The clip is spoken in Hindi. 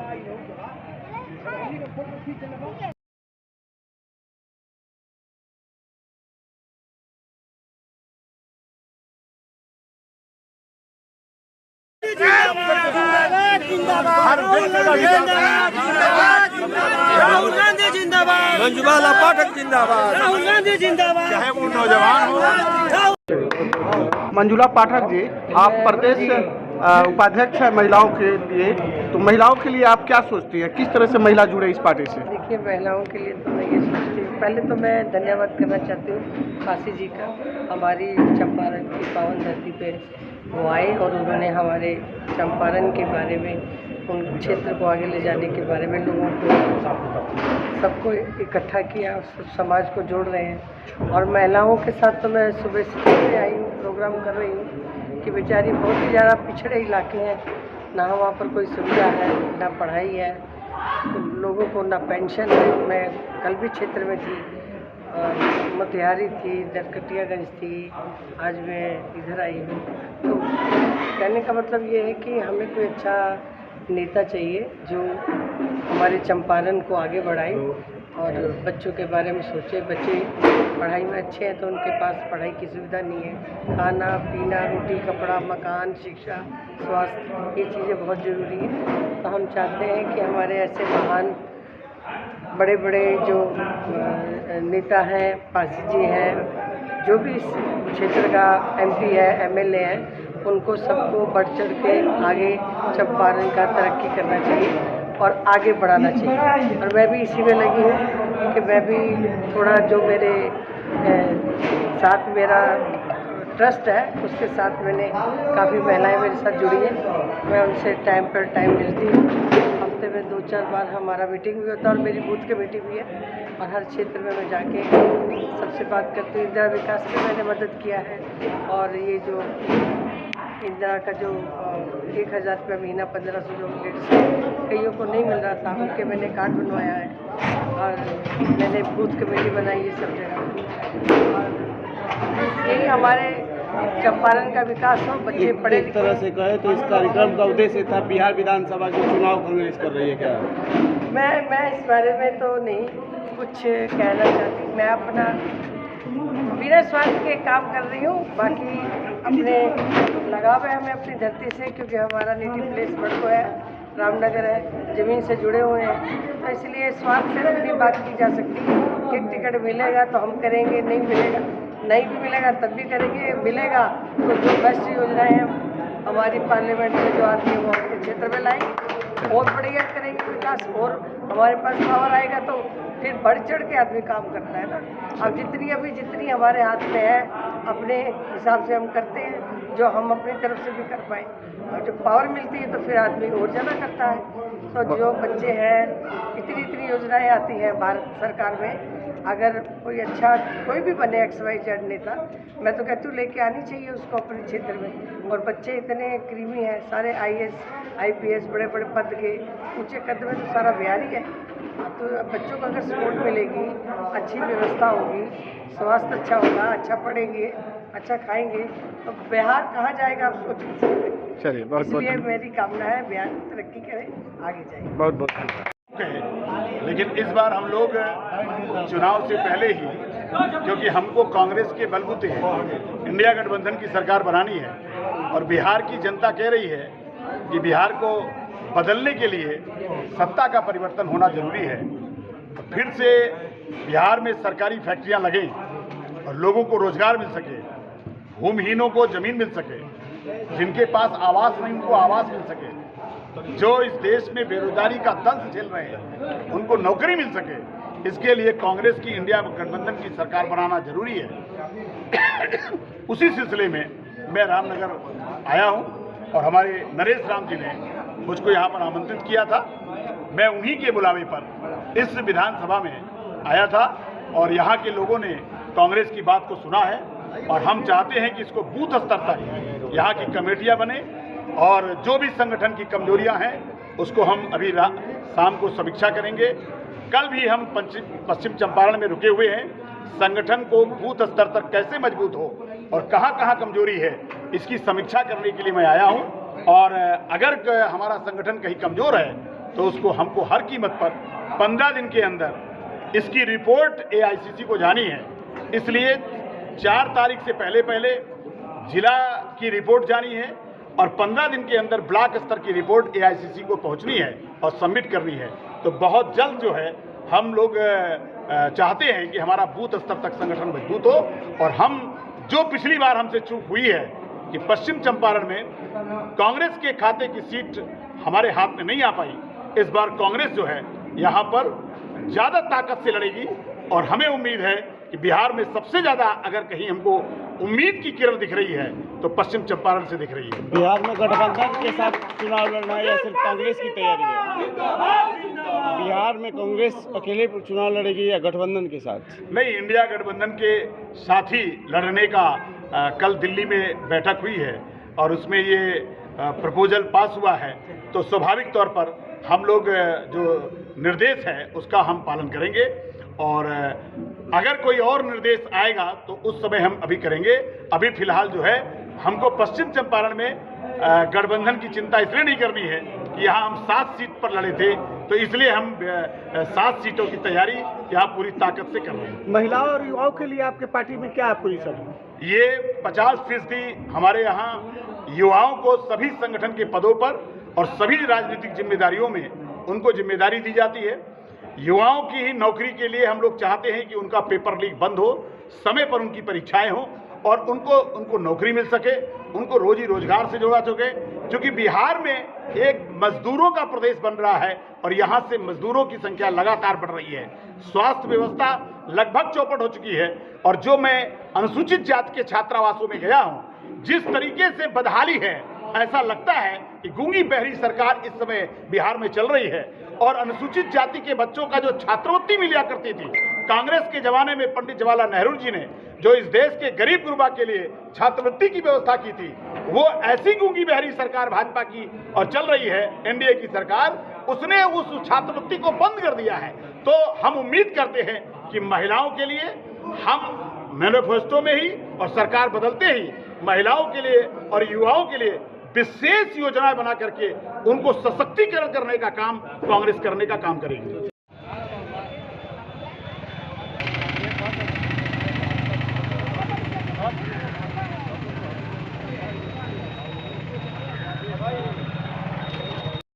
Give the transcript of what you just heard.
राहुल गांधी जिंदाबाद, मंजुबाला पाठक जिंदाबाद, राहुल गांधी जिंदाबाद, चाहे वो नौजवान हो। मंजुला पाठक जी, आप प्रदेश उपाध्यक्ष है महिलाओं के लिए, तो महिलाओं के लिए आप क्या सोचती हैं, किस तरह से महिला जुड़े इस पार्टी से? देखिए, महिलाओं के लिए तो मैं ये सोचती हूँ, पहले तो मैं धन्यवाद करना चाहती हूँ काशी जी का। हमारी चंपारण की पावन धरती पे वो आए और उन्होंने हमारे चंपारण के बारे में, उन क्षेत्र को आगे ले जाने के बारे में लोगों को सबको इकट्ठा किया, समाज को जोड़ रहे हैं। और महिलाओं के साथ तो मैं सुबह से आई हूँ, प्रोग्राम कर रही हूँ कि बेचारी बहुत ही ज़्यादा पिछड़े इलाके हैं, ना वहाँ पर कोई सुविधा है, ना पढ़ाई है, तो लोगों को ना पेंशन है। मैं कल भी क्षेत्र में थी, मोतिहारी थी, नरकटियागंज थी, आज मैं इधर आई हूँ। तो कहने का मतलब ये है कि हमें कोई अच्छा नेता चाहिए जो हमारे चंपारण को आगे बढ़ाए और बच्चों के बारे में सोचे। बच्चे पढ़ाई में अच्छे हैं तो उनके पास पढ़ाई की सुविधा नहीं है, खाना पीना, रोटी कपड़ा, मकान, शिक्षा, स्वास्थ्य, ये चीज़ें बहुत ज़रूरी हैं। तो हम चाहते हैं कि हमारे ऐसे महान बड़े बड़े जो नेता हैं, पासी जी हैं, जो भी इस क्षेत्र का MP है, MLA है, उनको सबको बढ़ चढ़ के आगे चंपारण का तरक्की करना चाहिए और आगे बढ़ाना चाहिए। और मैं भी इसी में लगी हूँ कि मैं भी थोड़ा जो मेरे साथ मेरा ट्रस्ट है, उसके साथ मैंने काफ़ी महिलाएं मेरे साथ जुड़ी हैं। मैं उनसे टाइम पर टाइम मिलती हूँ, हफ्ते में 2-4 बार हमारा मीटिंग भी होता है और मेरी बूथ कमेटी भी है। और हर क्षेत्र में मैं जाके सबसे बात करती हूँ। इंदिरा विकास में मैंने मदद किया है और ये जो इंदिरा का जो 1000 रुपये महीना 1500 जो कईयों को नहीं मिल रहा था, उनके मैंने कार्ड बनवाया है और मैंने बूथ कमेटी बनाई है सब जगह। और यही हमारे चंपारण का विकास हो, बच्चे पढ़े एक तरह से कहे तो इस कार्यक्रम का उद्देश्य था बिहार विधानसभा के चुनाव कांग्रेस कर रही है क्या? मैं इस बारे में तो नहीं कुछ कहना चाहती। मैं अपना बिना स्वार्थ के काम कर रही हूँ। बाकी अपने लगाव है हमें अपनी धरती से, क्योंकि हमारा नेटिव प्लेस बड़को है, रामनगर है, ज़मीन से जुड़े हुए हैं। तो इसलिए स्वार्थ से नहीं बात की जा सकती कि टिकट मिलेगा तो हम करेंगे, नहीं मिलेगा नहीं भी मिलेगा तब भी करेंगे, मिलेगा तो जो बेस्ट योजनाएँ हैं हमारी पार्लियामेंट में जो आती है वो अपने क्षेत्र में लाएंगे और बढ़िया करेंगे विकास। और हमारे पास पावर आएगा तो फिर बढ़ चढ़ के आदमी काम करता है ना। अब जितनी हमारे हाथ में है अपने हिसाब से हम करते हैं, जो हम अपनी तरफ से भी कर पाए। और जब पावर मिलती है तो फिर आदमी और ज़्यादा करता है। तो जो बच्चे हैं, इतनी योजनाएं आती हैं भारत सरकार में। अगर कोई अच्छा कोई भी बने XYZ नेता, मैं तो कहती हूँ लेके आनी चाहिए उसको अपने क्षेत्र में। और बच्चे इतने क्रीमी हैं, सारे IAS IPS बड़े बड़े पद के ऊँचे कद में तो सारा बिहार ही है। तो बच्चों को अगर सपोर्ट मिलेगी, अच्छी व्यवस्था होगी, स्वास्थ्य अच्छा होगा, अच्छा पढ़ेंगे, अच्छा खाएंगे, तो बिहार कहाँ जाएगा आप सोच नहीं सकते। चलिए, बहुत इसलिए मेरी कामना है बिहार तरक्की करे, आगे जाए। बहुत बहुत लेकिन इस बार हम लोग चुनाव से पहले ही, क्योंकि हमको कांग्रेस के बलबूते इंडिया गठबंधन की सरकार बनानी है और बिहार की जनता कह रही है कि बिहार को बदलने के लिए सत्ता का परिवर्तन होना जरूरी है। फिर से बिहार में सरकारी फैक्ट्रियां लगें और लोगों को रोजगार मिल सके, भूमिहीनों को जमीन मिल सके, जिनके पास आवास नहीं उनको आवास मिल सके, जो इस देश में बेरोजगारी का दंश झेल रहे हैं उनको नौकरी मिल सके। इसके लिए कांग्रेस की इंडिया गठबंधन की सरकार बनाना जरूरी है। उसी सिलसिले में मैं रामनगर आया हूं और हमारे नरेश राम जी ने मुझको यहाँ पर आमंत्रित किया था। मैं उन्हीं के बुलावे पर इस विधानसभा में आया था और यहाँ के लोगों ने कांग्रेस की बात को सुना है और हम चाहते हैं कि इसको बूथ स्तर तक यहाँ की कमेटियाँ बने और जो भी संगठन की कमजोरियां हैं उसको हम अभी शाम को समीक्षा करेंगे। कल भी हम पश्चिम चंपारण में रुके हुए हैं। संगठन को बूथ स्तर तक कैसे मजबूत हो और कहां कहां कमजोरी है, इसकी समीक्षा करने के लिए मैं आया हूं। और अगर हमारा संगठन कहीं कमजोर है तो उसको हमको हर कीमत पर 15 दिन के अंदर इसकी रिपोर्ट AICC को जानी है। इसलिए 4 तारीख से पहले जिला की रिपोर्ट जानी है और 15 दिन के अंदर ब्लॉक स्तर की रिपोर्ट AICC को पहुंचनी है और सबमिट करनी है। तो बहुत जल्द जो है हम लोग चाहते हैं कि हमारा बूथ स्तर तक संगठन मजबूत हो और हम जो पिछली बार हमसे चूक हुई है कि पश्चिम चंपारण में कांग्रेस के खाते की सीट हमारे हाथ में नहीं आ पाई, इस बार कांग्रेस जो है यहाँ पर ज़्यादा ताकत से लड़ेगी और हमें उम्मीद है कि बिहार में सबसे ज़्यादा अगर कहीं हमको उम्मीद की किरण दिख रही है तो पश्चिम चंपारण से दिख रही है। बिहार में गठबंधन के साथ चुनाव लड़ना या सिर्फ कांग्रेस की तैयारी है? बिहार में कांग्रेस अकेले चुनाव लड़ेगी या गठबंधन के साथ? नहीं, इंडिया गठबंधन के साथ ही लड़ने का कल दिल्ली में बैठक हुई है और उसमें ये प्रपोजल पास हुआ है। तो स्वाभाविक तौर पर हम लोग जो निर्देश है उसका हम पालन करेंगे और अगर कोई और निर्देश आएगा तो उस समय हम अभी करेंगे। अभी फिलहाल जो है हमको पश्चिम चंपारण में गठबंधन की चिंता इसलिए नहीं करनी है कि यहाँ हम 7 सीट पर लड़े थे, तो इसलिए हम 7 सीटों की तैयारी यहाँ पूरी ताकत से कर रहे हैं। महिलाओं और युवाओं के लिए आपके पार्टी में क्या पोजीशन है? ये 50% हमारे यहाँ युवाओं को सभी संगठन के पदों पर और सभी राजनीतिक जिम्मेदारियों में उनको जिम्मेदारी दी जाती है। युवाओं की ही नौकरी के लिए हम लोग चाहते हैं कि उनका पेपर लीक बंद हो, समय पर उनकी परीक्षाएं हों और उनको नौकरी मिल सके, उनको रोजी रोजगार से जोड़ा सके, क्योंकि बिहार में एक मजदूरों का प्रदेश बन रहा है और यहाँ से मजदूरों की संख्या लगातार बढ़ रही है। स्वास्थ्य व्यवस्था लगभग चौपट हो चुकी है और जो मैं अनुसूचित जाति के छात्रावासों में गया हूँ, जिस तरीके से बदहाली है, ऐसा लगता है कि गूंगी बहरी सरकार इस समय बिहार में चल रही है। और अनुसूचित जाति के बच्चों का जो छात्रवृत्ति मिला करती थी कांग्रेस के जमाने में, पंडित जवाहरलाल नेहरू जी ने जो इस देश के गरीब गुरबा के लिए छात्रवृत्ति की व्यवस्था की थी, वो ऐसी गूंगी बहरी सरकार भाजपा की और चल रही है एनडीए की सरकार, उसने उस छात्रवृत्ति को बंद कर दिया है। तो हम उम्मीद करते हैं कि महिलाओं के लिए हम मैनिफेस्टो में ही और सरकार बदलते ही महिलाओं के लिए और युवाओं के लिए विशेष योजनाएं बना करके उनको सशक्तिकरण करने का काम कांग्रेस करने का काम करेगी।